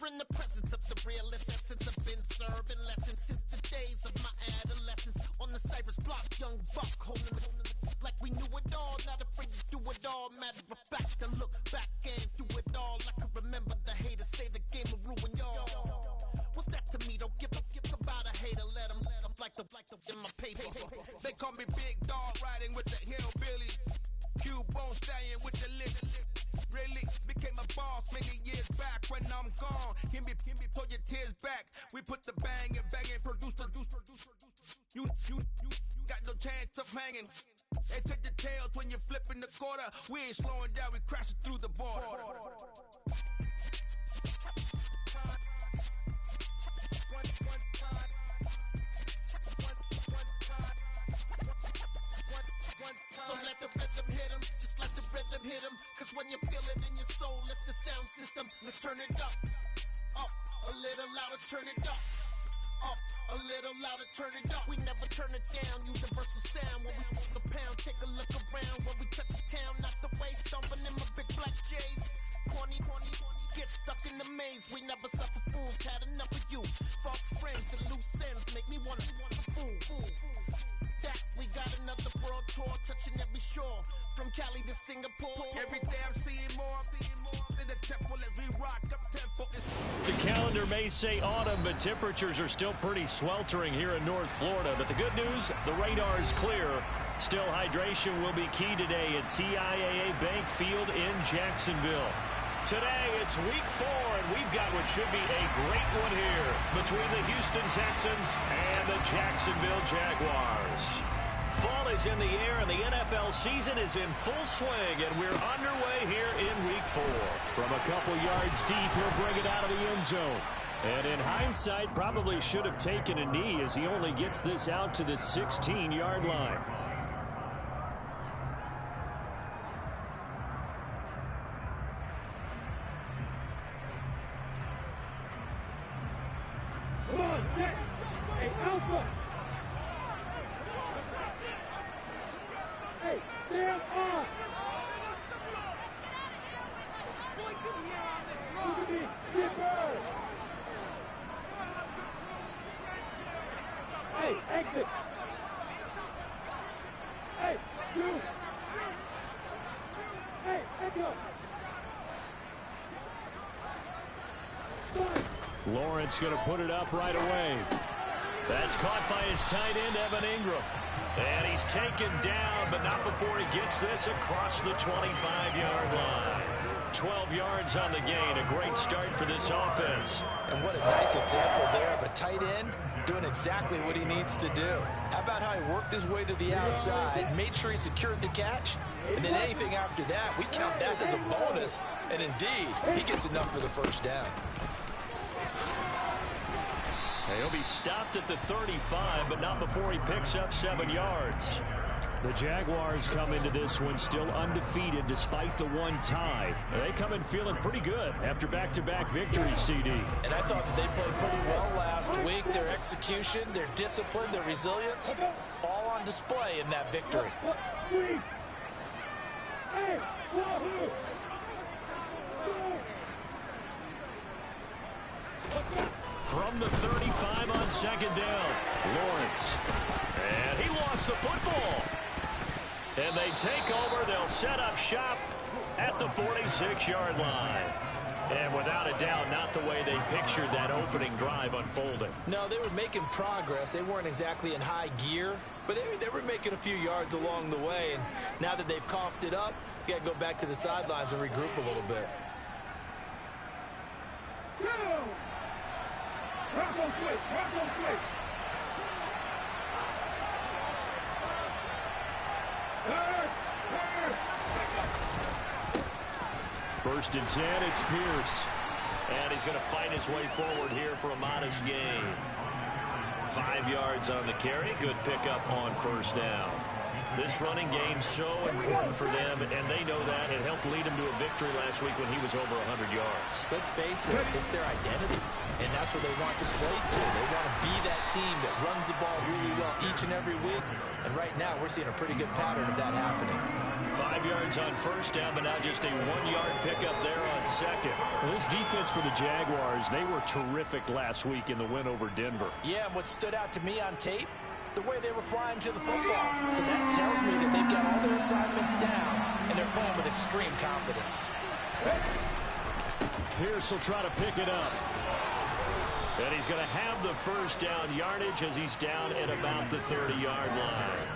in the presence of the realest essence. I've been serving lessons since the days of my adolescence. On the Cypress block, young buck holding the like we knew it all, not afraid to do it all. Matter of fact, to look back and do it all. I can remember the haters say the game will ruin y'all. What's that to me? Don't give about a hater. Let them like the in my paper. They call me Big Dog, riding with the hillbilly. Cubone staying with the list. Really became a boss many years back. When I'm gone, can be pull your tears back. We put the bang and produce. You got no chance of hanging. They take the tails when you're flipping the quarter. We ain't slowing down, we crashing through the border. So let the rhythm hit him, just let the rhythm hit him. Cause when you feel it in your soul, lift the sound system. Let's turn it up, a little louder, turn it up, a little louder, turn it up. We never turn it down, universal sound. When we move the pound, take a look around. When we touch the town, not the way, stomping in my big black J's. Corny, get stuck in the maze. We never suffer fools, had enough of you. False friends and loose ends make me wanna fool. That we got another world tour, touching every shore, from Cali to Singapore. Every day I'm seeing more in the temple as we rock up tempo. The calendar may say autumn, but temperatures are still pretty sweltering here in North Florida. But the good news, the radar is clear. Still, hydration will be key today at TIAA Bank Field in Jacksonville. Today, it's week 4, and we've got what should be a great one here between the Houston Texans and the Jacksonville Jaguars. Fall is in the air, and the NFL season is in full swing, and we're underway here in week 4. From a couple yards deep, he'll bring it out of the end zone. And in hindsight, probably should have taken a knee as he only gets this out to the 16-yard line. Come on, set. Hey, Alpha. Hey, stand off. Look at me, zipper. Hey, exit. Hey, you. Hey, echo. Lawrence going to put it up right away. That's caught by his tight end, Evan Ingram. And he's taken down, but not before he gets this across the 25-yard line. 12 yards on the gain. A great start for this offense. And what a nice example there of a tight end doing exactly what he needs to do. How about how he worked his way to the outside, made sure he secured the catch, and then anything after that, we count that as a bonus. And indeed, he gets enough for the first down. He'll be stopped at the 35, but not before he picks up 7 yards. The Jaguars come into this one still undefeated despite the one tie. They come in feeling pretty good after back-to-back victories, CD. And I thought that they played pretty well last week. Their execution, their discipline, their resilience, all on display in that victory. From the 35 on second down, Lawrence. And he lost the football. And they take over. They'll set up shop at the 46-yard line. And without a doubt, not the way they pictured that opening drive unfolding. No, they were making progress. They weren't exactly in high gear, but they were making a few yards along the way. And now that they've coughed it up, you got to go back to the sidelines and regroup a little bit. First and 10, it's Pierce. And he's going to fight his way forward here for a modest gain. 5 yards on the carry. Good pickup on first down. This running game's so important for them, and they know that. It helped lead them to a victory last week when he was over 100 yards. Let's face it, it's their identity, and that's what they want to play to. They want to be that team that runs the ball really well each and every week, and right now we're seeing a pretty good pattern of that happening. 5 yards on first down, but now just a 1-yard pickup there on second. Well, this defense for the Jaguars, they were terrific last week in the win over Denver. Yeah, and what stood out to me on tape, the way they were flying to the football. So that tells me that they've got all their assignments down, and they're playing with extreme confidence. Pierce will try to pick it up. And he's going to have the first down yardage as he's down at about the 30-yard line.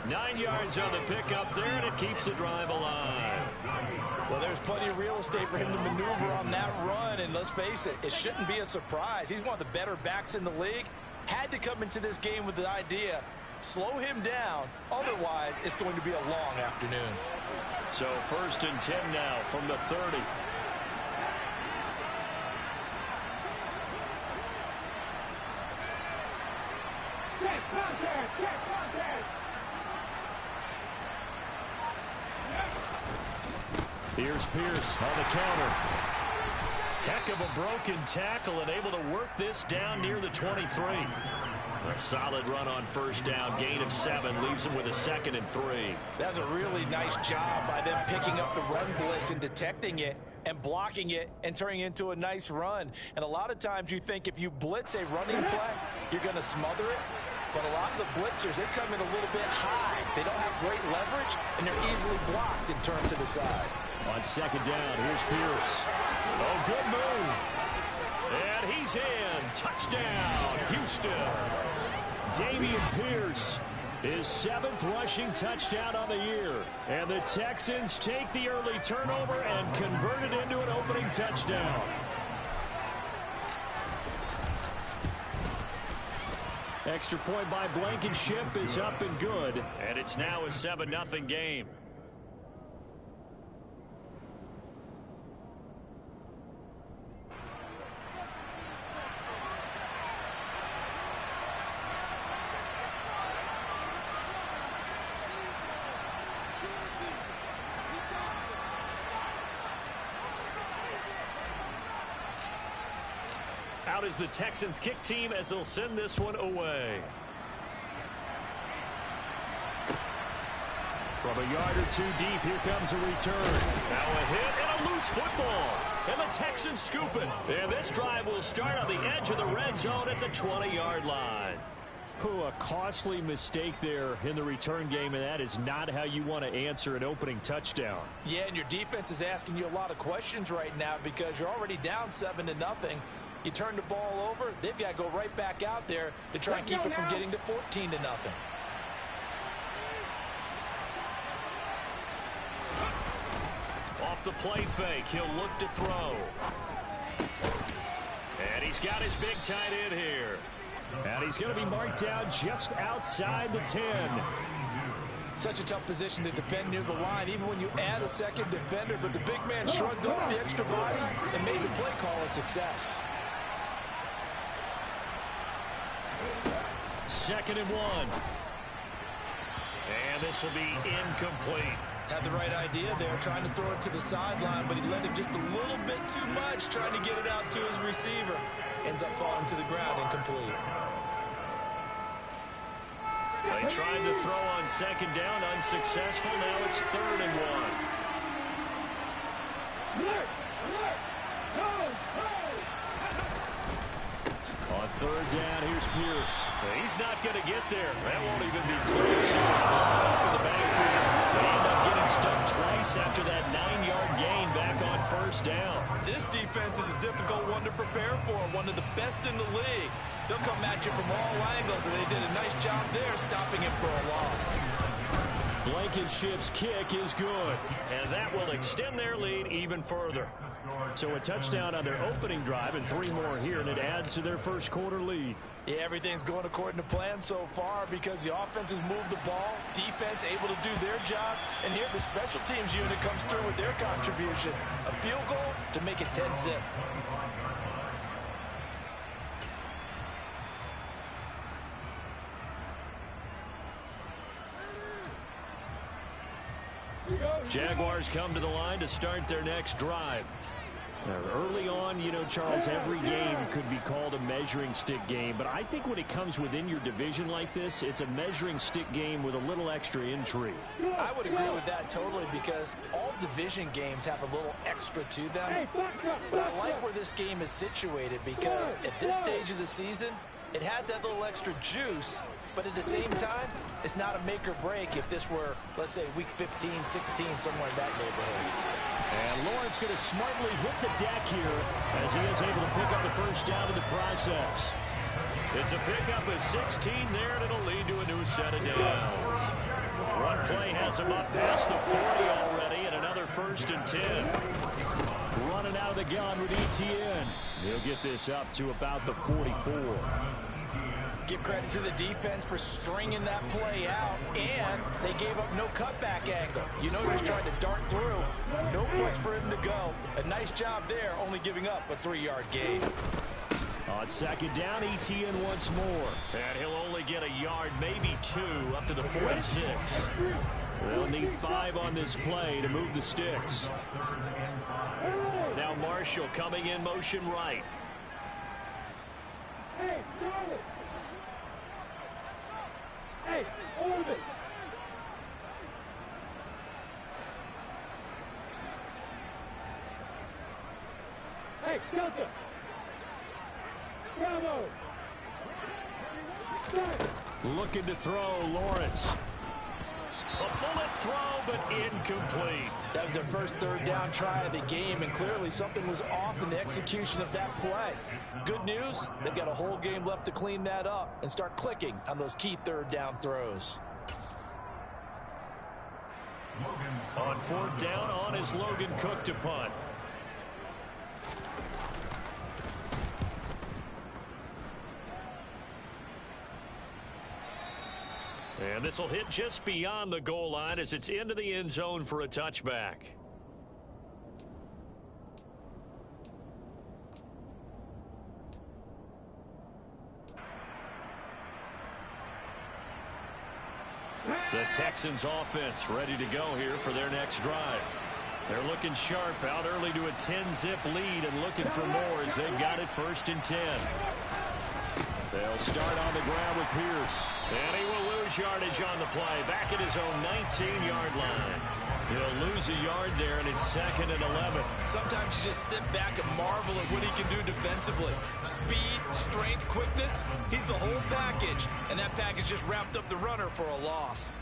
9 yards on the pickup there, and it keeps the drive alive. Well, there's plenty of real estate for him to maneuver on that run, and let's face it, it shouldn't be a surprise. He's one of the better backs in the league. Had to come into this game with the idea, slow him down, otherwise it's going to be a long afternoon. So 1st and 10 now from the 30. Check contact! Check contact! Here's Pierce on the counter. Heck of a broken tackle and able to work this down near the 23. A solid run on first down. Gain of 7 leaves him with a 2nd and 3. That's a really nice job by them picking up the run blitz and detecting it and blocking it and turning it into a nice run. And a lot of times you think if you blitz a running play, you're going to smother it. But a lot of the blitzers, they come in a little bit high. They don't have great leverage, and they're easily blocked and turned to the side. On 2nd down, here's Pierce. Oh, good move. And he's in. Touchdown, Houston. Damian Pierce, his 7th rushing touchdown on the year. And the Texans take the early turnover and convert it into an opening touchdown. Extra point by Blankenship is up and good. And it's now a 7-0 game. Out is the Texans kick team as they'll send this one away. From a yard or 2 deep, here comes a return. Now a hit and a loose football. And the Texans scoop it. And this drive will start on the edge of the red zone at the 20-yard line. A costly mistake there in the return game, and that is not how you want to answer an opening touchdown. Yeah, and your defense is asking you a lot of questions right now because you're already down 7-0. You turn the ball over, they've got to go right back out there to try and keep it from getting to 14-0. Off the play fake, he'll look to throw. And he's got his big tight end here. And he's going to be marked down just outside the 10. Such a tough position to defend near the line, even when you add a second defender, but the big man shrugged off the extra body and made the play call a success. 2nd and 1. And this will be incomplete. Had the right idea there, trying to throw it to the sideline, but he let him just a little bit too much, trying to get it out to his receiver. Ends up falling to the ground, incomplete. They tried to throw on 2nd down, unsuccessful. Now it's 3rd and 1. Alert! Alert! No! On 3rd down, here's Pierce. He's not going to get there. That won't even be close. He was blocked up in the backfield. They end up getting stuck twice after that 9-yard gain back on 1st down. This defense is a difficult one to prepare for, one of the best in the league. They'll come at you from all angles, and they did a nice job there stopping him for a loss. Blankenship's kick is good, and that will extend their lead even further. So a touchdown on their opening drive and 3 more here, and it adds to their first quarter lead. Yeah, everything's going according to plan so far because the offense has moved the ball, defense able to do their job, and here the special teams unit comes through with their contribution. A field goal to make it 10-zip. Jaguars come to the line to start their next drive. Now, early on, you know, Charles, every game could be called a measuring stick game, but I think when it comes within your division like this, it's a measuring stick game with a little extra intrigue. I would agree with that totally, because all division games have a little extra to them. But I like where this game is situated, because at this stage of the season, it has that little extra juice, but at the same time, it's not a make or break if this were, let's say, week 15, 16, somewhere in that neighborhood. And Lawrence going to smartly hit the deck here as he is able to pick up the first down in the process. It's a pickup of 16 there, and it'll lead to a new set of downs. One play has him up past the 40 already, and another 1st and 10. Running out of the gun with Etienne. He'll get this up to about the 44. Give credit to the defense for stringing that play out, and they gave up no cutback angle. You know, he's trying to dart through. No place for him to go. A nice job there, only giving up a 3-yard gain. On 2nd down, Etienne once more. And he'll only get a yard, maybe 2, up to the 46. They'll need 5 on this play to move the sticks. Now Marshall coming in motion right. Hey, Charlie! Hey, hold it! Hey, Delta! Bravo! Looking to throw, Lawrence. A bullet throw, but incomplete. That was their first 3rd down try of the game, and clearly something was off in the execution of that play. Good news, they've got a whole game left to clean that up and start clicking on those key 3rd down throws. On 4th down, on is Logan Cook to punt. And this will hit just beyond the goal line as it's into the end zone for a touchback. The Texans offense ready to go here for their next drive. They're looking sharp, out early to a 10-zip lead and looking for more as they've got it 1st and 10. They'll start on the ground with Pierce. And he will lose yardage on the play. Back at his own 19-yard line. He'll lose a yard there, and it's 2nd and 11. Sometimes you just sit back and marvel at what he can do defensively. Speed, strength, quickness, he's the whole package. And that package just wrapped up the runner for a loss.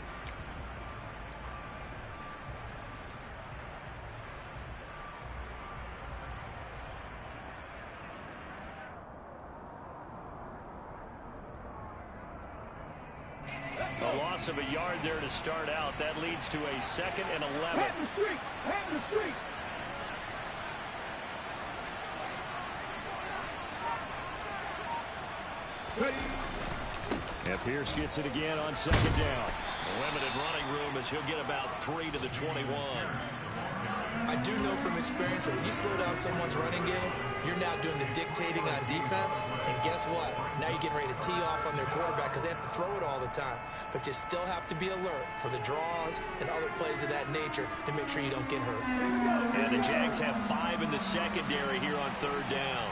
A loss of a yard there to start out. That leads to a 2nd and 11. Hit the street! Hit the street! And Pierce gets it again on 2nd down. Limited running room as he'll get about 3 to the 21. I do know from experience that when you slow down someone's running game, you're now doing the dictating on defense. And guess what? Now you're getting ready to tee off on their quarterback because they have to throw it all the time. But you still have to be alert for the draws and other plays of that nature to make sure you don't get hurt. And the Jags have 5 in the secondary here on 3rd down.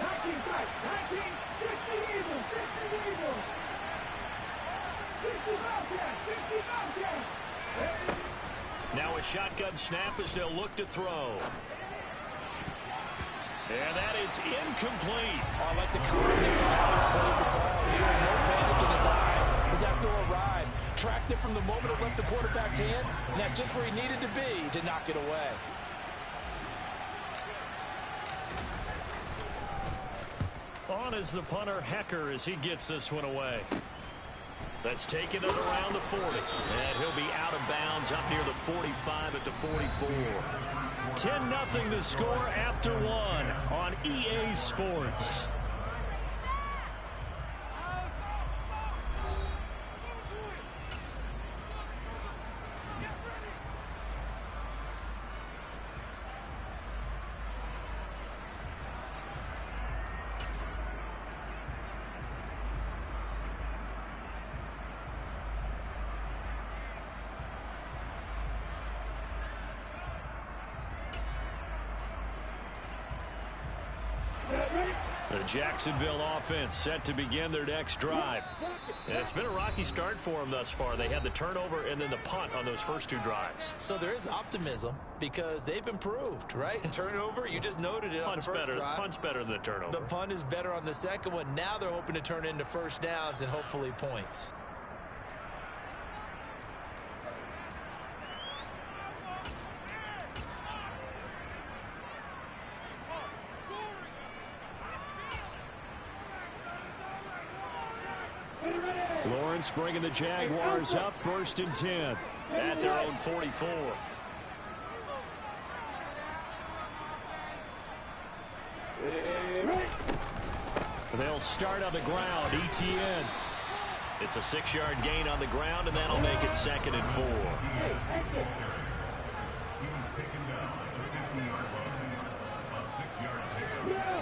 19 strike! 19! 60 Eagles! 60 Eagles! 60 Bobcats! 60 Bobcats! Now a shotgun snap as they'll look to throw. And that is incomplete. Oh, I like the confidence of how he played the ball here. No panic in his eyes as that throw arrived. Tracked it from the moment it left the quarterback's hand, and that's just where he needed to be to knock it away. On is the punter, Hecker, as he gets this one away. That's taken it around the 40. And he'll be out of bounds up near the 45 at the 44. 10-0 the score after 1 on EA Sports. The Jacksonville offense set to begin their next drive. And it's been a rocky start for them thus far. They had the turnover and then the punt on those first two drives. So there is optimism because they've improved, right? Turnover, you just noted it on the first drive. Punt's better than the turnover. The punt is better on the second one. Now they're hoping to turn into first downs and hopefully points. Lawrence bringing the Jaguars up 1st and 10 at their own 44. They'll start on the ground. ETN. It's a 6-yard gain on the ground, and that'll make it 2nd and 4.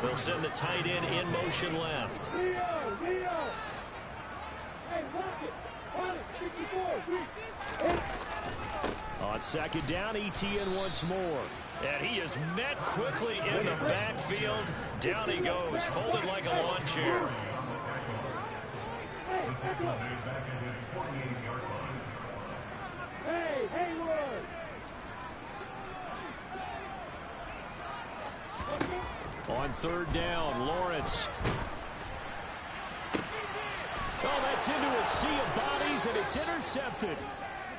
They'll send the tight end in motion left. On 2nd down, ETN once more. And he is met quickly in the backfield. Down he goes, folded like a lawn chair. On 3rd down, Lawrence. Oh, that's into a sea of bodies, and it's intercepted.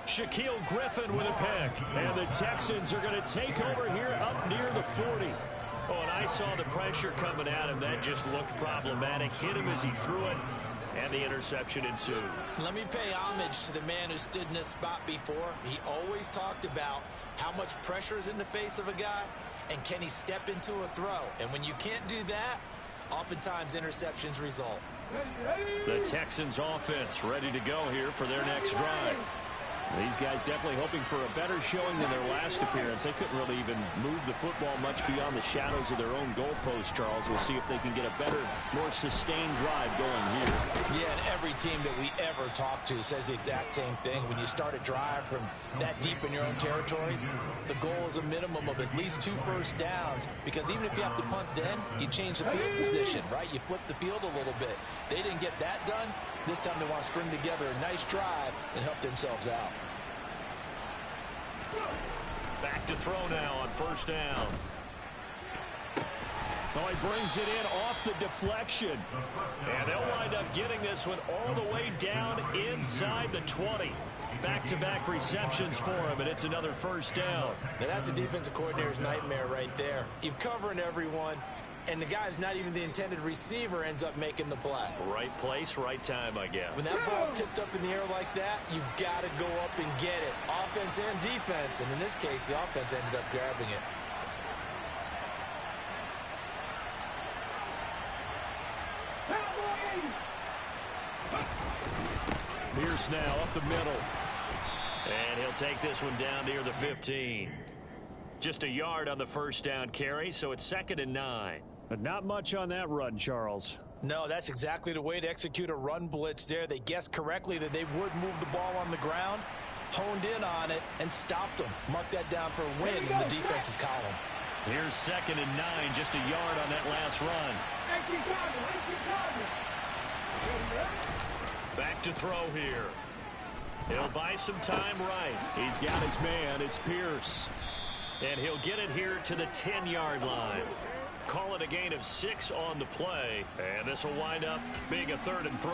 Shaquille Griffin with a pick. And the Texans are going to take over here up near the 40. Oh, and I saw the pressure coming at him. That just looked problematic. Hit him as he threw it, and the interception ensued. Let me pay homage to the man who stood in this spot before. He always talked about how much pressure is in the face of a guy, and can he step into a throw. And when you can't do that, oftentimes interceptions result. The Texans offense ready to go here for their next drive. These guys definitely hoping for a better showing than their last appearance. They couldn't really even move the football much beyond the shadows of their own goalpost, Charles. We'll see if they can get a better, more sustained drive going here. Yeah, and every team that we ever talk to says the exact same thing. When you start a drive from that deep in your own territory, the goal is a minimum of at least 2 first downs, because even if you have to punt then, you change the field position, right? You flip the field a little bit. They didn't get that done. This time they want to string together a nice drive and help themselves out. Back to throw now on 1st down. Oh, he brings it in off the deflection. And they'll wind up getting this one all the way down inside the 20. Back-to-back receptions for him, and it's another 1st down. Now that's a defensive coordinator's nightmare right there. You're covering everyone, and the guy's not even the intended receiver ends up making the play. Right place, right time, I guess. When that ball's tipped up in the air like that, you've got to go up and get it. Offense and defense, and in this case, the offense ended up grabbing it. Pierce now up the middle. And he'll take this one down near the 15. Just a yard on the 1st down carry, so it's 2nd and 9. But not much on that run, Charles. No, that's exactly the way to execute a run blitz there. They guessed correctly that they would move the ball on the ground, honed in on it, and stopped them. Mark that down for a win in the defense's column. Here's 2nd and 9, just a yard on that last run. Back to throw here. He'll buy some time right. He's got his man. It's Pierce. And he'll get it here to the 10-yard line. Call it a gain of 6 on the play. And this will wind up being a 3rd and 3.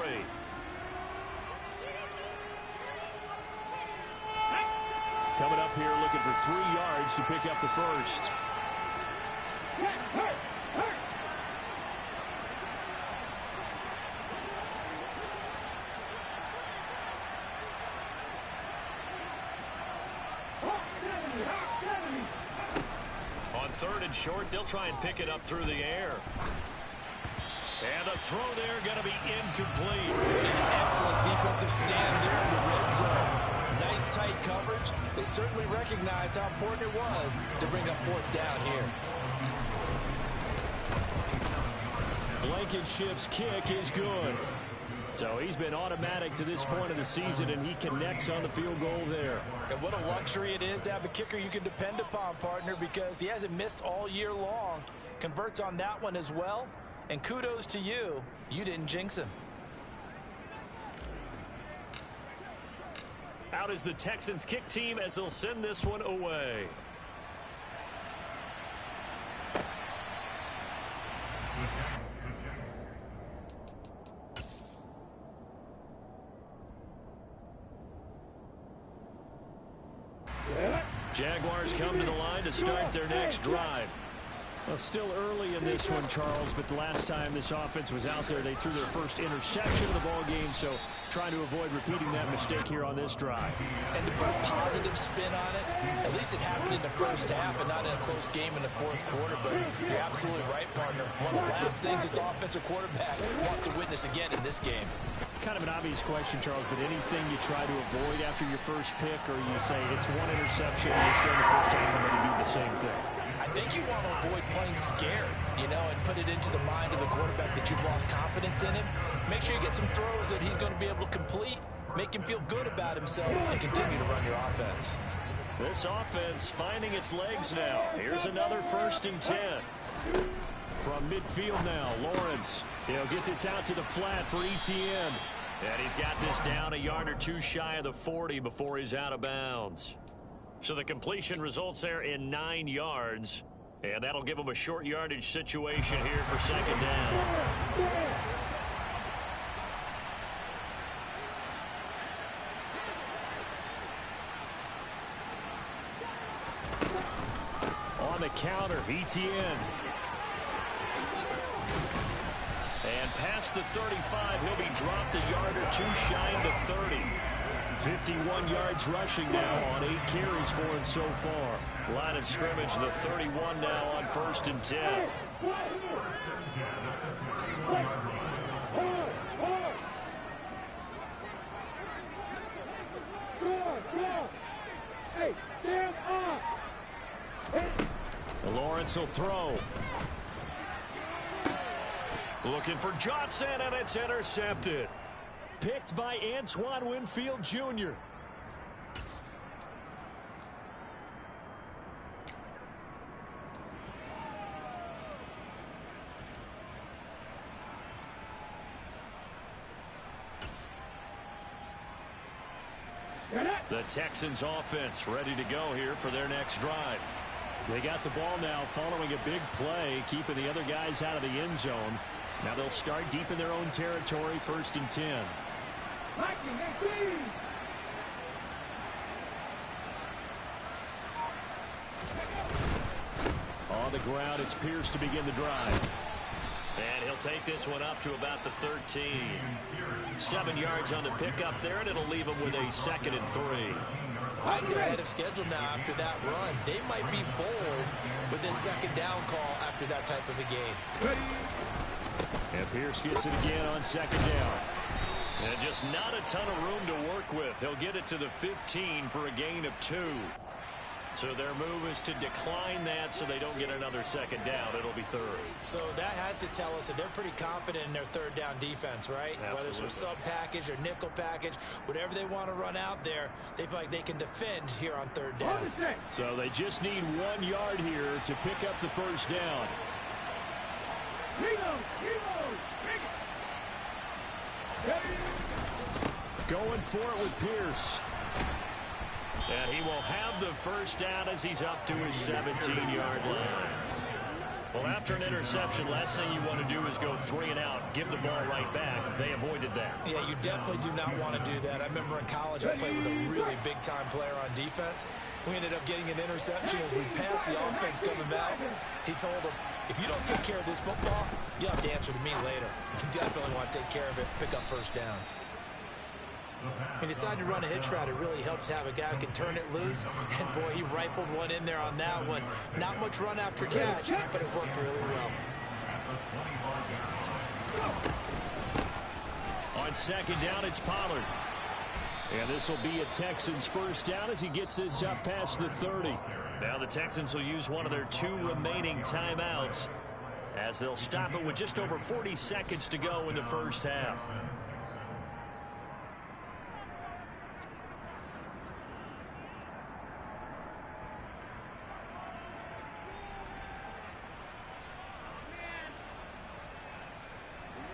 Coming up here looking for 3 yards to pick up the first. On 3rd and short, they'll try and pick it up through the air. And the throw there going to be incomplete. An excellent defensive stand there in the red zone. Nice tight coverage. They certainly recognized how important it was to bring up 4th down here. Blankenship's kick is good. So he's been automatic to this point of the season, and he connects on the field goal there. And what a luxury it is to have a kicker you can depend upon, partner, because he hasn't missed all year long. Converts on that one as well. And kudos to you. You didn't jinx him. Out is the Texans kick team as they'll send this one away. Jaguars come to the line to start their next drive. Well, still early in this one, Charles, but the last time this offense was out there, they threw their first interception of the ball game, so trying to avoid repeating that mistake here on this drive. And to put a positive spin on it, at least it happened in the first half and not in a close game in the fourth quarter, but you're absolutely right, partner. One of the last things this offensive quarterback wants to witness again in this game. Kind of an obvious question, Charles, but anything you try to avoid after your first pick, or you say it's one interception and you're still in the first half and going to do the same thing? I think you want to avoid playing scared, and put it into the mind of the quarterback that you've lost confidence in him. Make sure you get some throws that he's going to be able to complete, make him feel good about himself, and continue to run your offense. This offense finding its legs now. Here's another 1st and 10. From midfield now, Lawrence. He'll get this out to the flat for Etienne. And he's got this down a yard or two shy of the 40 before he's out of bounds. So the completion results there in 9 yards. And that'll give him a short yardage situation here for 2nd down. On the counter, Etienne. And past the 35, he'll be dropped a yard or two shy of the 30. 51 yards rushing now on 8 carries for him so far. Line of scrimmage, the 31 now on 1st and 10. Lawrence will throw. Looking for Johnson, and it's intercepted. Picked by Antoine Winfield Jr. The Texans offense ready to go here for their next drive. They got the ball now following a big play, keeping the other guys out of the end zone. Now they'll start deep in their own territory, 1st and 10. On the ground, it's Pierce to begin the drive. And he'll take this one up to about the 13. 7 yards on the pickup there, and it'll leave him with a 2nd and 3. I think they're ahead of schedule now after that run. They might be bold with this 2nd down call after that type of a game. And Pierce gets it again on 2nd down. And just not a ton of room to work with. He'll get it to the 15 for a gain of 2. So their move is to decline that so they don't get another 2nd down. It'll be 3rd. So that has to tell us that they're pretty confident in their 3rd down defense, right? Absolutely. Whether it's a sub package or nickel package, whatever they want to run out there, they feel like they can defend here on 3rd down. So they just need 1 yard here to pick up the 1st down. Going for it with Pierce. And he will have the 1st down as he's up to his 17-yard line. Well, after an interception, last thing you want to do is go 3 and out, give the ball right back. They avoided that. Yeah, you definitely do not want to do that. I remember in college I played with a really big-time player on defense. We ended up getting an interception as we passed the offense coming back. He told him, if you don't take care of this football, you'll have to answer to me later. You definitely want to take care of it, pick up 1st downs. He decided to run a hitch route. It really helps to have a guy who can turn it loose. And, boy, he rifled one in there on that one. Not much run after catch, but it worked really well. On 2nd down, it's Pollard. And this will be a Texans 1st down as he gets this up past the 30. Now the Texans will use one of their 2 remaining timeouts as they'll stop it with just over 40 seconds to go in the 1st half.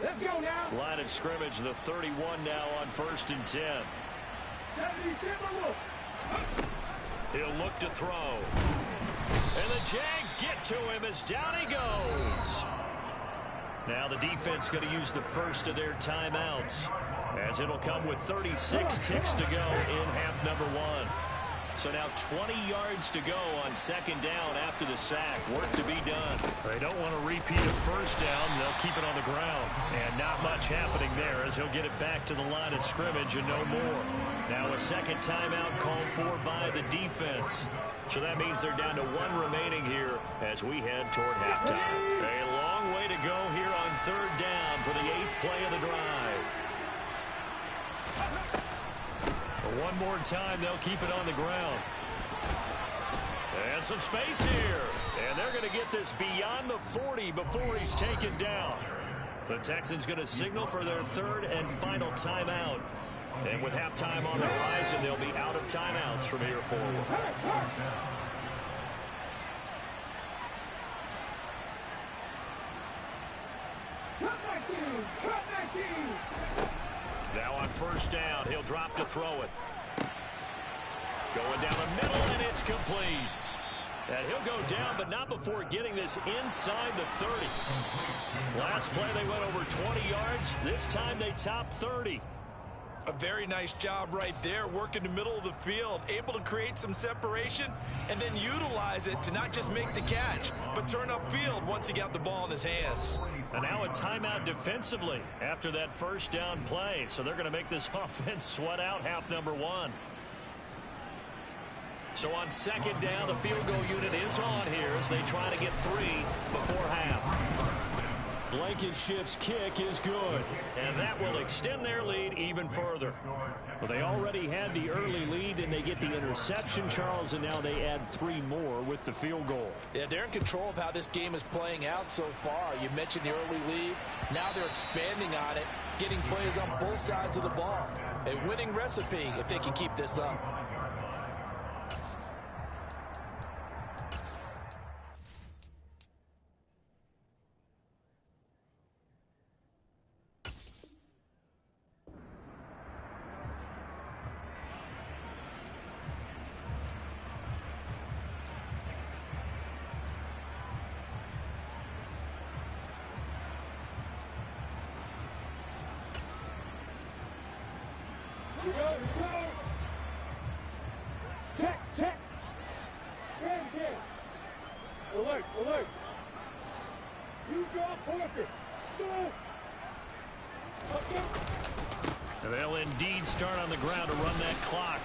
Let's go now. Line of scrimmage, the 31 now on 1st and 10. He'll look to throw. And the Jags get to him as down he goes. Now the defense going to use the first of their timeouts, as it'll come with 36 ticks to go in half number 1. So now 20 yards to go on 2nd down after the sack. Work to be done. They don't want to repeat a 1st down. They'll keep it on the ground. And not much happening there, as he'll get it back to the line of scrimmage and no more. Now a 2nd timeout called for by the defense. So that means they're down to 1 remaining here as we head toward halftime. A long way to go here on 3rd down for the 8th play of the drive. One more time, they'll keep it on the ground. And some space here. And they're going to get this beyond the 40 before he's taken down. The Texans going to signal for their 3rd and final timeout. And with halftime on the horizon, they'll be out of timeouts from here forward. Now on 1st down, he'll drop to throw it. Going down the middle, and it's complete. And he'll go down, but not before getting this inside the 30. Last play, they went over 20 yards. This time, they topped 30. A very nice job right there, working the middle of the field, able to create some separation, and then utilize it to not just make the catch, but turn upfield once he got the ball in his hands. And now a timeout defensively after that 1st down play. So they're going to make this offense sweat out half number 1. So on 2nd down, the field goal unit is on here as they try to get 3 before half. Blankenship's kick is good, and that will extend their lead even further. Well, they already had the early lead, and they get the interception, Charles, and now they add 3 more with the field goal. Yeah, they're in control of how this game is playing out so far. You mentioned the early lead. Now they're expanding on it, getting plays on both sides of the ball. A winning recipe if they can keep this up. Check, check. Alert, alert. You draw Parker. Go. They'll indeed start on the ground to run that clock.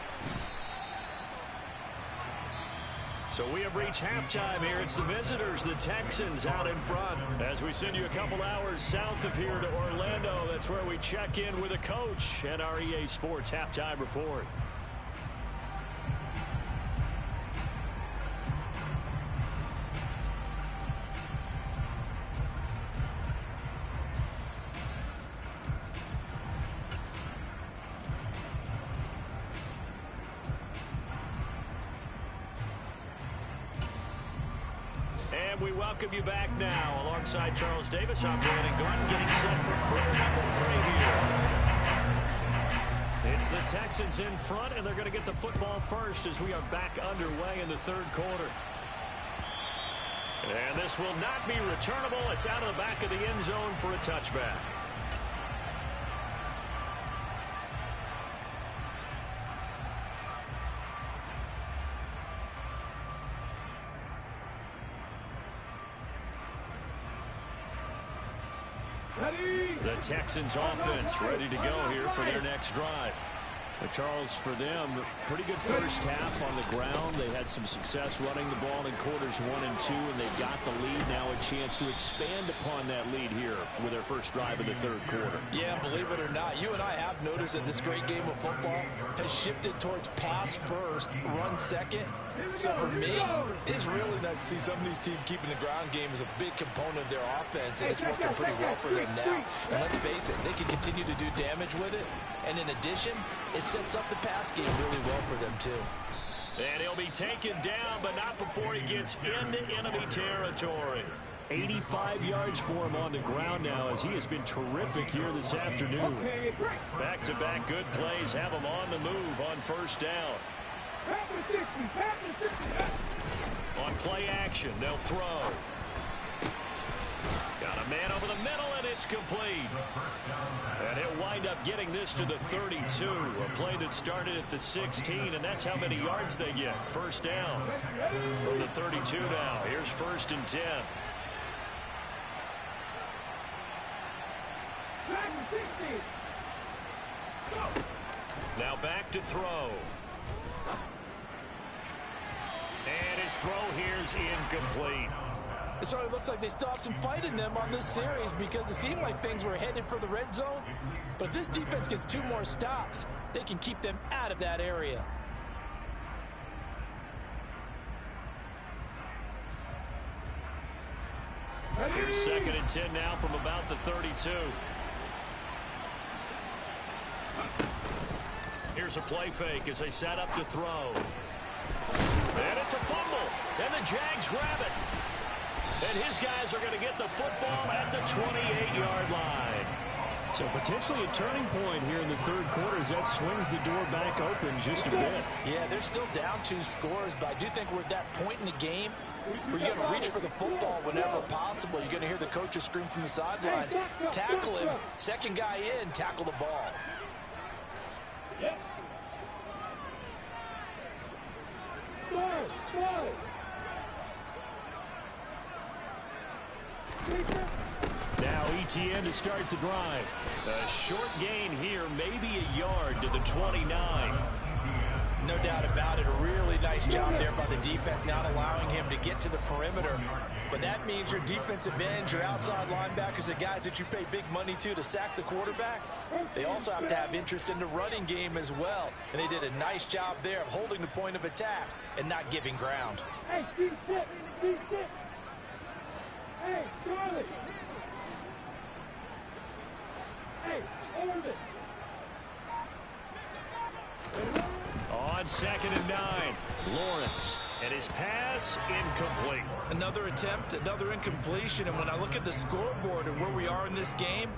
So we have reached halftime here. It's the visitors, the Texans, out in front. As we send you a couple hours south of here to Orlando, that's where we check in with a coach at our EA Sports Halftime Report. We welcome you back now. Alongside Charles Davis, I'm Brandon Gordon, getting set for quarter number 3 here. It's the Texans in front, and they're going to get the football first as we are back underway in the 3rd quarter. And this will not be returnable. It's out of the back of the end zone for a touchback. The Texans offense ready to go here for their next drive. But Charles, for them, pretty good first half on the ground. They had some success running the ball in quarters 1 and 2, and they've got the lead. Now a chance to expand upon that lead here with their first drive in the 3rd quarter. Yeah, believe it or not, you and I have noticed that this great game of football has shifted towards pass first, run second. So for me, it's really nice to see some of these teams keeping the ground game as a big component of their offense, and it's working pretty well for them now. And let's face it, they can continue to do damage with it. And in addition, it sets up the pass game really well for them, too. And he'll be taken down, but not before he gets into enemy territory. 85 yards for him on the ground now, as he has been terrific here this afternoon. Back-to-back good plays have him on the move on first down. On play action, they'll throw. Got a man over the middle, and it's complete. And he'll wind up getting this to the 32. A play that started at the 16, and that's how many yards they get. First down from the 32 now. Here's 1st and 10. Now back to throw. And his throw here's incomplete. It certainly looks like they still have some fight in them on this series, because it seemed like things were headed for the red zone. But if this defense gets 2 more stops, they can keep them out of that area. Here's 2nd and 10 now from about the 32. Here's a play fake as they set up to throw. And it's a fumble. And the Jags grab it. And his guys are going to get the football at the 28-yard line. So potentially a turning point here in the 3rd quarter as that swings the door back open just a bit. Yeah, they're still down 2 scores, but I do think we're at that point in the game where you're going to reach for the football whenever possible. You're going to hear the coaches scream from the sidelines. Tackle him. 2nd guy in, tackle the ball. Now ETN to start the drive. A short gain here, maybe a yard to the 29. No doubt about it. A really nice job there by the defense, not allowing him to get to the perimeter. But that means your defensive ends, your outside linebackers, the guys that you pay big money to sack the quarterback, they also have to have interest in the running game as well. And they did a nice job there of holding the point of attack and not giving ground. Hey, Steve, sit. Hey, Charlie. Hey, hold it. On 2nd and 9, Lawrence. And his pass incomplete. Another attempt, another incompletion. And when I look at the scoreboard and where we are in this game,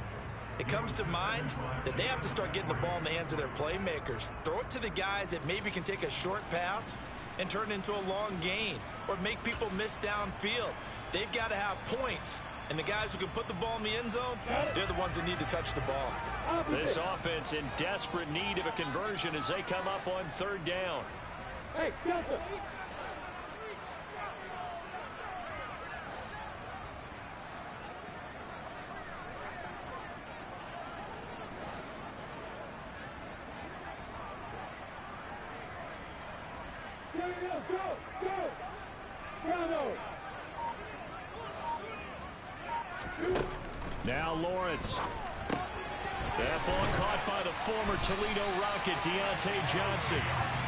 it comes to mind that they have to start getting the ball in the hands of their playmakers. Throw it to the guys that maybe can take a short pass and turn it into a long gain or make people miss downfield. They've got to have points. And the guys who can put the ball in the end zone, they're the ones that need to touch the ball. This offense in desperate need of a conversion as they come up on 3rd down. Hey, Delta. Go! Bravo! Now Lawrence. That ball caught by the former Toledo Rocket, Deontay Johnson.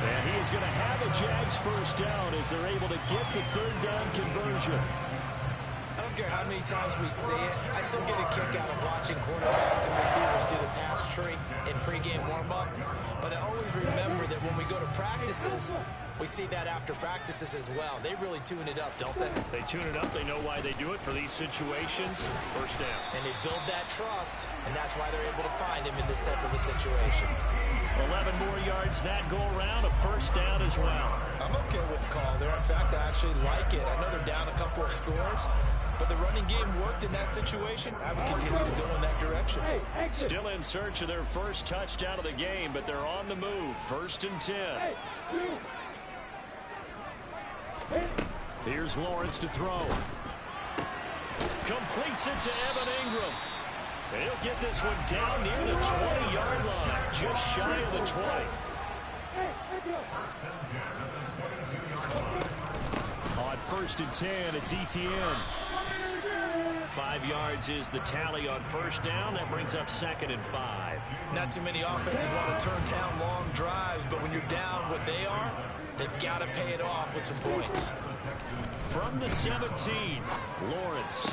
And he is going to have a Jags 1st down as they're able to get the 3rd down conversion. I don't care how many times we see it. I still get a kick out of watching quarterbacks and receivers do the pass tree in pregame warm-up. But I always remember that when we go to practices, we see that after practices as well. They really tune it up, don't they? They tune it up. They know why they do it for these situations. 1st down. And they build that trust, and that's why they're able to find him in this type of a situation. 11 more yards that go around, a 1st down as well. I'm okay with the call there. In fact, I actually like it. I know they're down a couple of scores, but the running game worked in that situation. I would continue to go in that direction. Still in search of their 1st touchdown of the game, but they're on the move. 1st and 10. Here's Lawrence to throw. Completes it to Evan Ingram. And he'll get this one down near the 20-yard line, just shy of the 20. On 1st and 10, it's ETN. 5 yards is the tally on 1st down. That brings up 2nd and 5. Not too many offenses want to turn down long drives, but when you're down what they are, they've got to pay it off with some points. From the 17, Lawrence.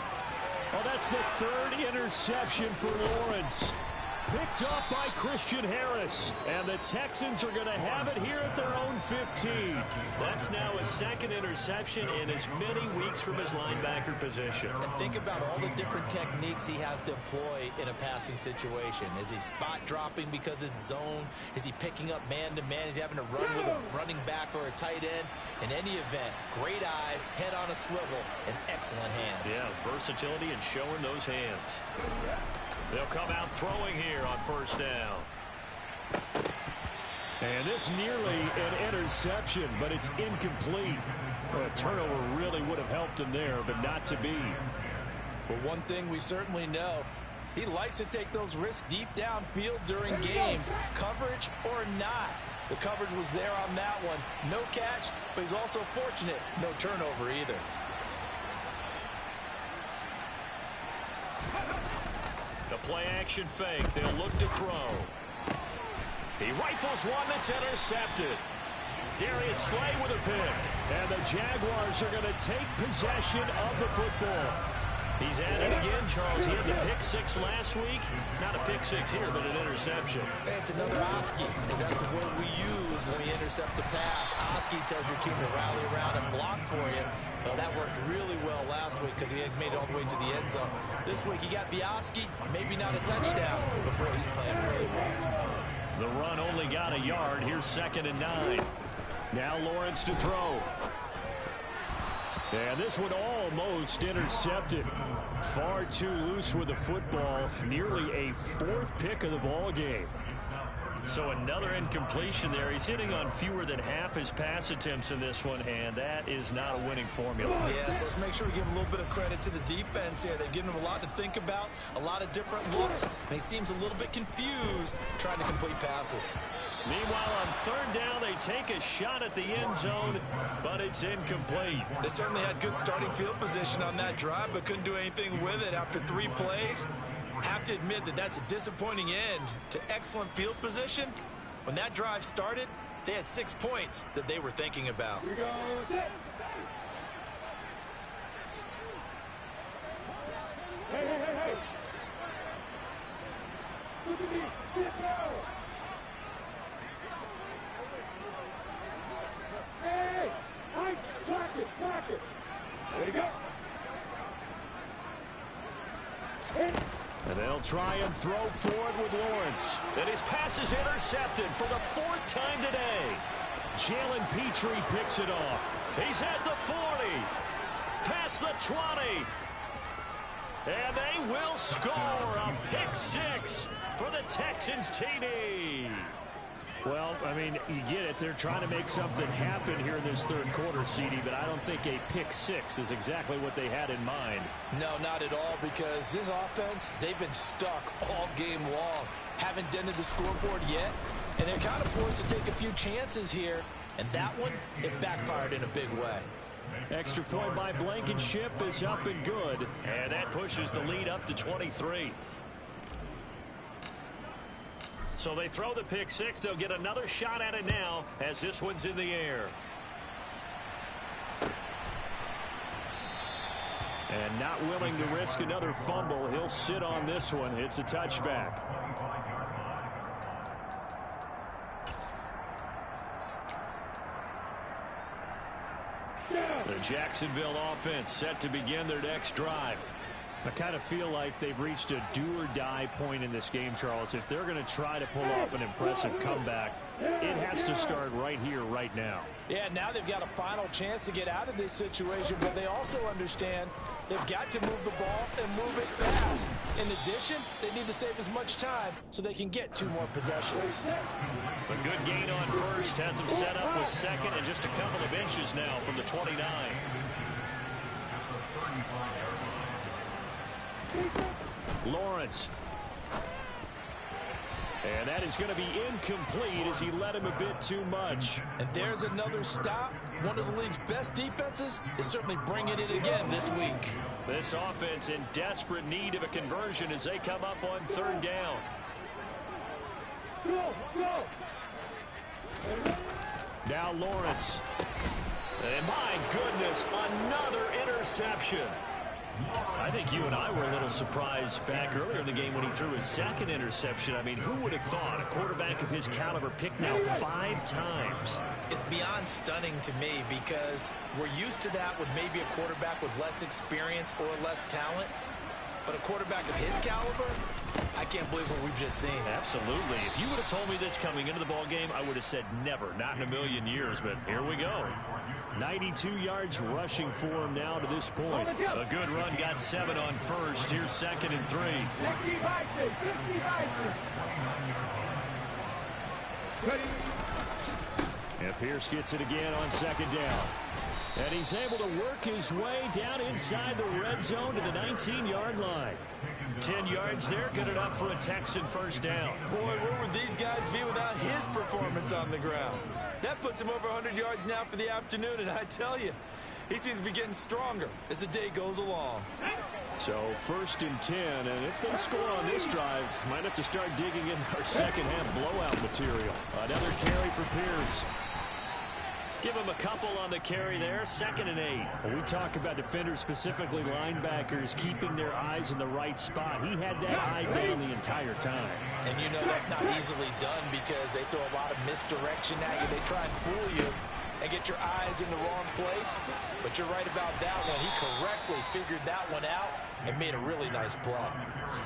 Oh, that's the 3rd interception for Lawrence. Picked up by Christian Harris. And the Texans are going to have it here at their own 15. That's now his second interception in as many weeks from his linebacker position. And think about all the different techniques he has to employ in a passing situation. Is he spot dropping because it's zone? Is he picking up man-to-man? Is he having to run with a running back or a tight end? In any event, great eyes, head on a swivel, and excellent hands. Yeah, versatility and showing those hands. They'll come out throwing here on first down. And this nearly an interception, but it's incomplete. Well, a turnover really would have helped him there, but not to be. Well, one thing we certainly know, he likes to take those risks deep downfield during games, coverage or not. The coverage was there on that one. No catch, but he's also fortunate. No turnover either. The play-action fake. They'll look to throw. He rifles one that's intercepted. Darius Slay with a pick. And the Jaguars are going to take possession of the football. He's at it again, Charles. He had the pick six last week. Not a pick six here, but an interception. Hey, it's another Oski, because that's the word we use when we intercept the pass. Oski tells your team to rally around and block for you. Well, that worked really well last week because he had made it all the way to the end zone. This week he got the Oski, maybe not a touchdown, but boy, he's playing really well. The run only got a yard. Here's 2nd and 9. Now Lawrence to throw. And this one almost intercepted. Far too loose with the football. Nearly a 4th pick of the ball game. So another incompletion there. He's hitting on fewer than half his pass attempts in this one, and that is not a winning formula. Yes, let's make sure we give a little bit of credit to the defense here. They've given him a lot to think about, a lot of different looks, and he seems a little bit confused trying to complete passes. Meanwhile, on 3rd down, they take a shot at the end zone, but it's incomplete. They certainly had good starting field position on that drive, but couldn't do anything with it after 3 plays. Have to admit that that's a disappointing end to excellent field position. When that drive started, they had 6 points that they were thinking about. Here we go. Hey. Look at me. Sit down. Hey, Mike, block it. There you go. Hit. And they'll try and throw forward with Lawrence. And his pass is intercepted for the 4th time today. Jalen Petrie picks it off. He's at the 40. Past the 20. And they will score a pick 6 for the Texans TD. Well, I mean, you get it. They're trying to make something happen here in this 3rd quarter, CD, but I don't think a pick 6 is exactly what they had in mind. No, not at all, because this offense, they've been stuck all game long. Haven't dented the scoreboard yet, and they're kind of forced to take a few chances here, and that one, it backfired in a big way. Extra point by Blankenship is up and good, and that pushes the lead up to 23. So they throw the pick 6. They'll get another shot at it now as this one's in the air. And not willing to risk another fumble. He'll sit on this one. It's a touchback. The Jacksonville offense set to begin their next drive. I kind of feel like they've reached a do-or-die point in this game, Charles. If they're going to try to pull off an impressive comeback, it has to start right here, right now. Yeah, now they've got a final chance to get out of this situation, but they also understand they've got to move the ball and move it fast. In addition, they need to save as much time so they can get 2 more possessions. A good gain on first has them set up with 2nd and just a couple of inches now from the 29. Lawrence. And that is going to be incomplete as he led him a bit too much. And there's another stop. One of the league's best defenses is certainly bringing it again this week. This offense in desperate need of a conversion as they come up on 3rd down. Go. Now Lawrence. And my goodness, another interception. I think you and I were a little surprised back earlier in the game when he threw his second interception. I mean, who would have thought a quarterback of his caliber picked now 5 times? It's beyond stunning to me because we're used to that with maybe a quarterback with less experience or less talent. But a quarterback of his caliber, I can't believe what we've just seen. Absolutely. If you would have told me this coming into the ball game, I would have said never, not in a million years. But here we go. 92 yards rushing for him now to this point. A good run, got 7 on first. Here's 2nd and 3. And Pierce gets it again on 2nd down. And he's able to work his way down inside the red zone to the 19-yard line. 10 yards there, good enough for a Texan first down. Boy, where would these guys be without his performance on the ground? That puts him over 100 yards now for the afternoon, and I tell you, he seems to be getting stronger as the day goes along. So 1st and 10, and if they score on this drive, might have to start digging in our second-half blowout material. Another carry for Pierce. Give him a couple on the carry there. 2nd and 8. When we talk about defenders, specifically linebackers, keeping their eyes in the right spot, he had that eye down the entire time. And you know that's not easily done because they throw a lot of misdirection at you. They try and fool you and get your eyes in the wrong place. But you're right about that one. He correctly figured that one out and made a really nice play.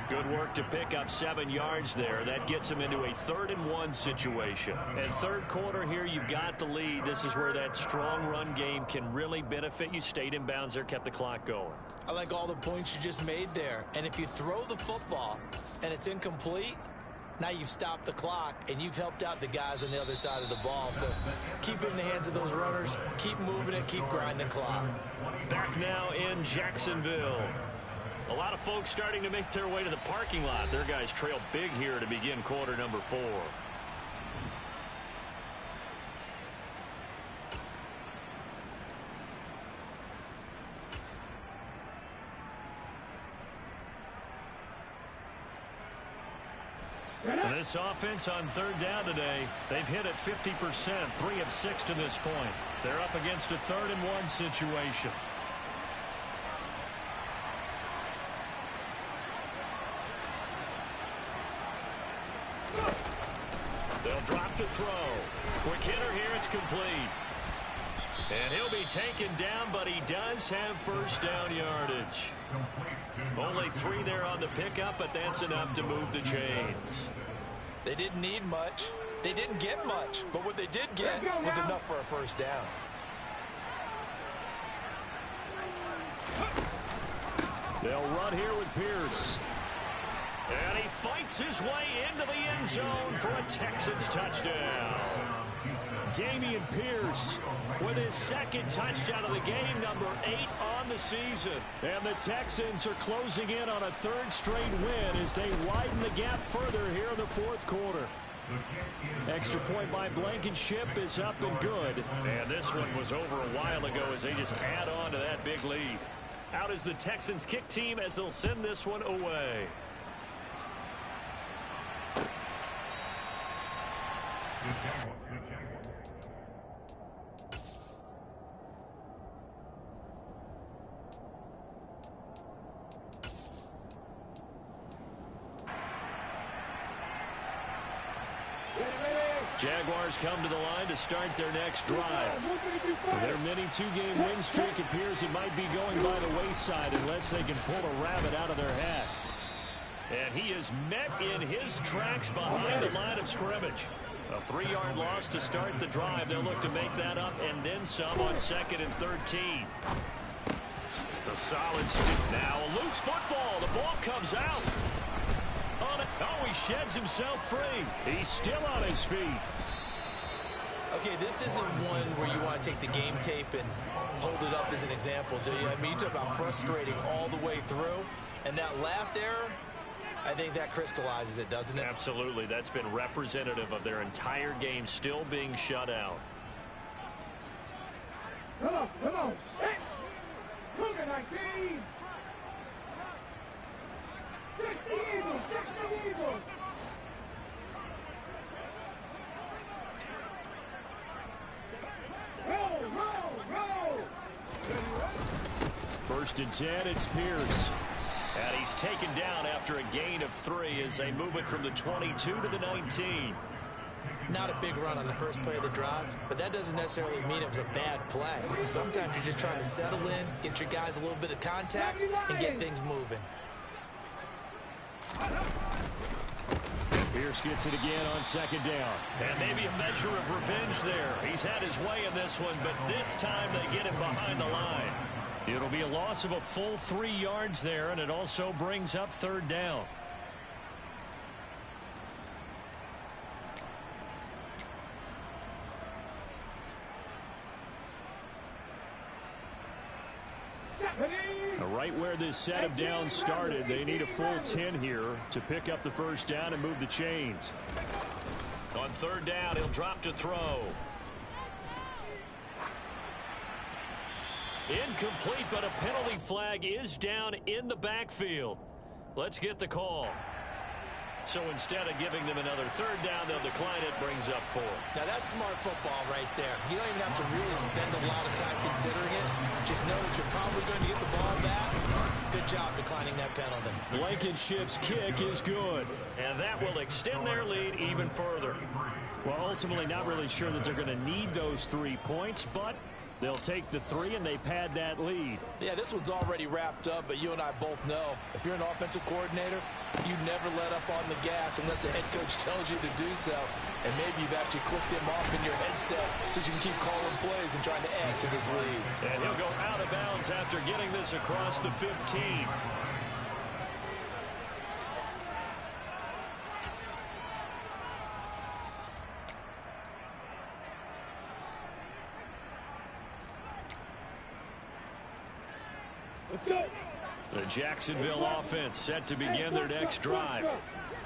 Good work to pick up 7 yards there. That gets him into a 3rd and 1 situation. And 3rd quarter here, you've got the lead. This is where that strong run game can really benefit you. Stayed in bounds there, kept the clock going. I like all the points you just made there. And if you throw the football and it's incomplete, now you've stopped the clock and you've helped out the guys on the other side of the ball. So keep it in the hands of those runners. Keep moving it. Keep grinding the clock. Back now in Jacksonville. A lot of folks starting to make their way to the parking lot. Their guys trail big here to begin quarter number 4. And this offense on 3rd down today, they've hit it 50%, 3 of 6 to this point. They're up against a 3rd and 1 situation. They'll drop to throw. Quick hitter here, it's complete. And he'll be taken down, but he does have first down yardage. Only 3 there on the pickup, but that's enough to move the chains. They didn't need much. They didn't get much, but what they did get was enough for a first down. They'll run here with Pierce. And he fights his way into the end zone for a Texans touchdown. Damian Pierce with his 2nd touchdown of the game, number 8 on the season. And the Texans are closing in on a 3rd straight win as they widen the gap further here in the 4th quarter. Extra point by Blankenship is up and good. And this one was over a while ago as they just add on to that big lead. Out is the Texans kick team as they'll send this one away. Jaguars come to the line to start their next drive. Their mini 2-game win streak appears it might be going by the wayside unless they can pull a rabbit out of their hat. And he is met in his tracks behind the line of scrimmage. A 3-yard loss to start the drive. They'll look to make that up and then some on 2nd and 13. The solid stick now. A loose football. The ball comes out. Oh, he sheds himself free. He's still on his feet. Okay, this isn't one where you want to take the game tape and hold it up as an example, do you? I mean, you talk about frustrating all the way through. And that last error, I think that crystallizes it, doesn't it? Absolutely. That's been representative of their entire game still being shut out. Come on. Set. Look at 19. 60 Eagles. 60 Eagles. First and 10, it's Pierce. And he's taken down after a gain of 3 as they move it from the 22 to the 19. Not a big run on the first play of the drive, but that doesn't necessarily mean it was a bad play. Sometimes you're just trying to settle in, get your guys a little bit of contact, and get things moving. Pierce gets it again on second down. And maybe a measure of revenge there. He's had his way in this one, but this time they get him behind the line. It'll be a loss of a full 3 yards there, and it also brings up third down. Right where this set of downs started, they need a full 10 here to pick up the first down and move the chains. On third down, he'll drop to throw. Incomplete, but a penalty flag is down in the backfield. Let's get the call. So instead of giving them another third down, they'll decline it, brings up 4. Now that's smart football right there. You don't even have to really spend a lot of time considering it. Just know that you're probably going to get the ball back. Good job declining that penalty. Blankenship's kick is good. And that will extend their lead even further. Well, ultimately not really sure that they're going to need those 3 points, but they'll take the 3 and they pad that lead. Yeah, this one's already wrapped up, but you and I both know if you're an offensive coordinator, you never let up on the gas unless the head coach tells you to do so. And maybe you've actually clicked him off in your headset so you can keep calling plays and trying to add to this lead. And he'll go out of bounds after getting this across the 15. The Jacksonville offense set to begin their next drive.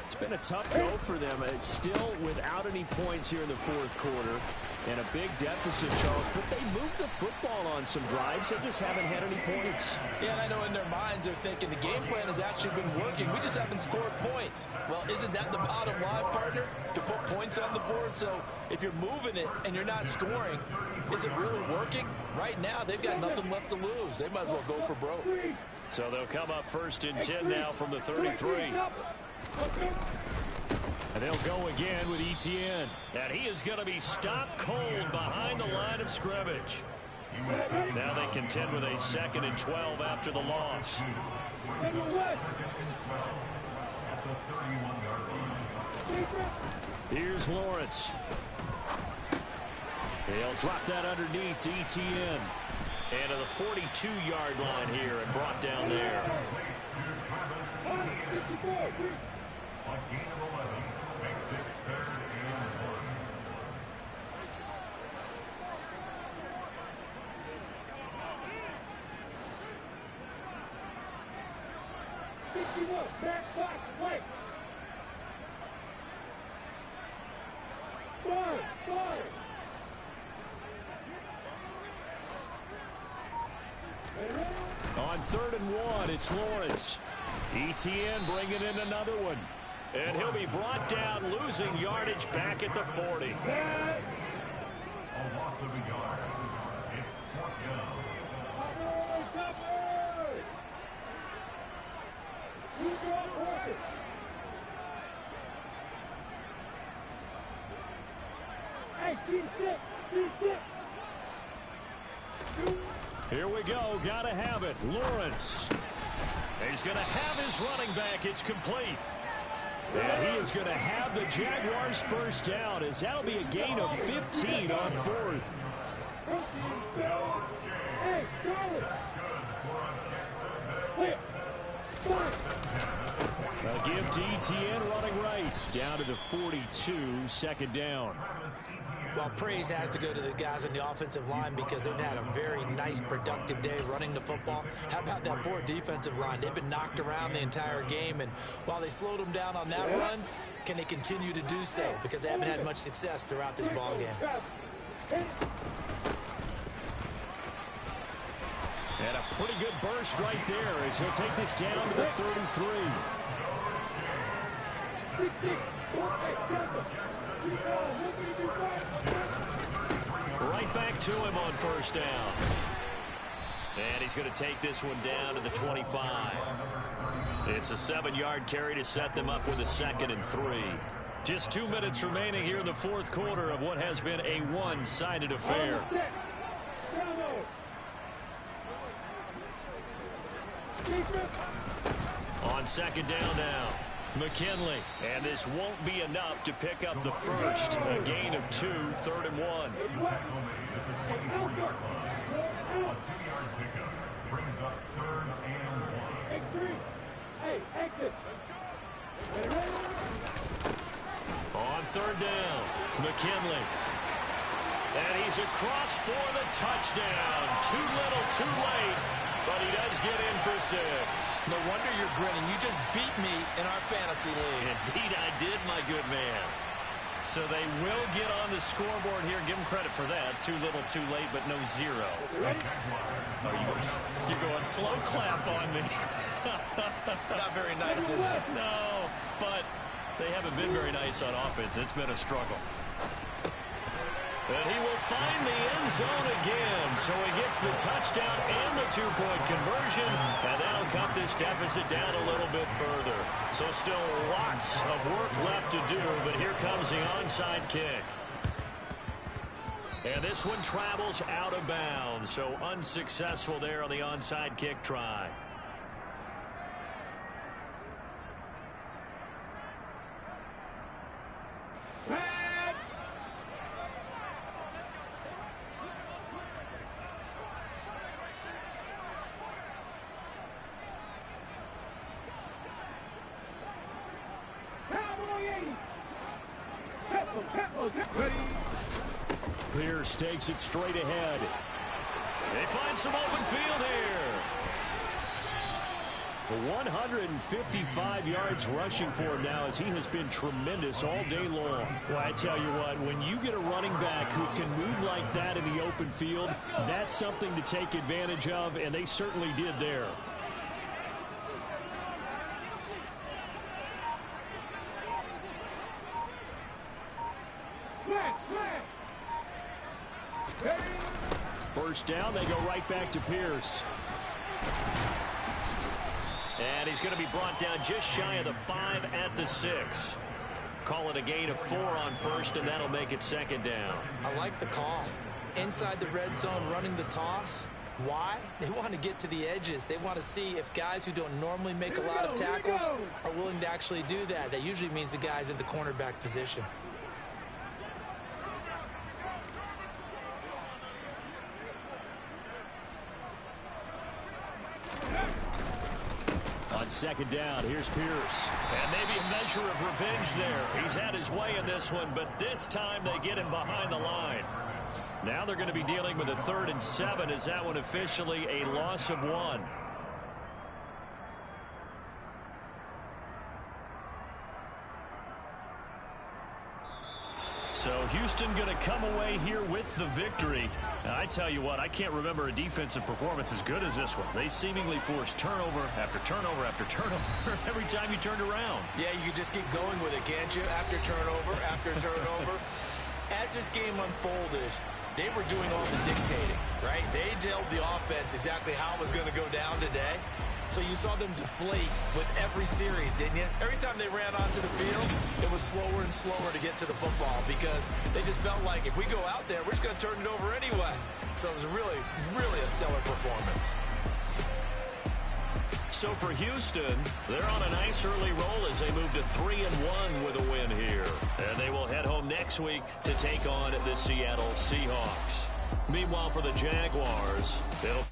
It's been a tough go for them. It's still without any points here in the fourth quarter and a big deficit, Charles. But they moved the football on some drives. They just haven't had any points. Yeah, and I know in their minds they're thinking the game plan has actually been working. We just haven't scored points. Well, isn't that the bottom line, partner? To put points on the board. So if you're moving it and you're not scoring, is it really working? Right now, they've got nothing left to lose. They might as well go for broke. So they'll come up first and 10 now from the 33. And they'll go again with Etienne. And he is going to be stopped cold behind the line of scrimmage. Now they contend with a 2nd and 12 after the loss. Here's Lawrence. They'll drop that underneath to Etienne. And to the 42-yard line here and brought down there. On 3rd and 1, it's Lawrence. Etienne bringing in another one. And he'll be brought down, losing yardage back at the 40. Here we go. Gotta have it. Lawrence. He's going to have his running back. It's complete. And he is going to have the Jaguars first down, as that'll be a gain of 15 on 4th. A give to Etienne running right. Down to the 42, 2nd down. Well, praise has to go to the guys on the offensive line because they've had a very nice, productive day running the football. How about that poor defensive line? They've been knocked around the entire game, and while they slowed them down on that run, can they continue to do so? Because they haven't had much success throughout this ball game. And a pretty good burst right there as he'll take this down to the 33. Right back to him on first down. And he's going to take this one down to the 25. It's a 7-yard carry to set them up with a 2nd and 3. Just 2 minutes remaining here in the fourth quarter of what has been a one-sided affair. On 2nd down now, McKinley. And this won't be enough to pick up the first. A gain of 2, 3rd and 1. On 3rd down, McKinley. And he's across for the touchdown. Too little, too late, but he does get in for 6. No wonder you're grinning. You just beat me in our fantasy league. Indeed I did, my good man. So they will get on the scoreboard here. Give them credit for that. Too little, too late, but no 0. Oh, you're going slow clap on me. Not very nice, is it? No, but they haven't been very nice on offense. It's been a struggle. And he will find the end zone again. So he gets the touchdown and the 2-point conversion. And that'll cut this deficit down a little bit further. So still lots of work left to do. But here comes the onside kick. And this one travels out of bounds. So unsuccessful there on the onside kick try. Pierce takes it straight ahead. They find some open field here. 155 yards rushing for him now, as he has been tremendous all day long. Well, I tell you what, when you get a running back who can move like that in the open field, that's something to take advantage of, and they certainly did there. First down, they go right back to Pierce. And he's going to be brought down just shy of the 5 at the 6. Call it a gain of 4 on first, and that'll make it 2nd down. I like the call. Inside the red zone, running the toss. Why? They want to get to the edges. They want to see if guys who don't normally make a lot of tackles are willing to actually do that. That usually means the guy's in the cornerback position. On 2nd down, here's Pierce. And maybe a measure of revenge there. He's had his way in this one, but this time they get him behind the line. Now they're going to be dealing with a 3rd and 7. Is that one officially a loss of 1? So Houston going to come away here with the victory. And I tell you what, I can't remember a defensive performance as good as this one. They seemingly forced turnover after turnover after turnover every time you turned around. Yeah, you can just keep going with it, can't you? After turnover, after turnover. As this game unfolded, they were doing all the dictating, right? They told the offense exactly how it was going to go down today. So you saw them deflate with every series, didn't you? Every time they ran onto the field, it was slower and slower to get to the football because they just felt like if we go out there, we're just going to turn it over anyway. So it was really, really a stellar performance. So for Houston, they're on a nice early roll as they move to 3-1 with a win here. And they will head home next week to take on the Seattle Seahawks. Meanwhile, for the Jaguars, it'll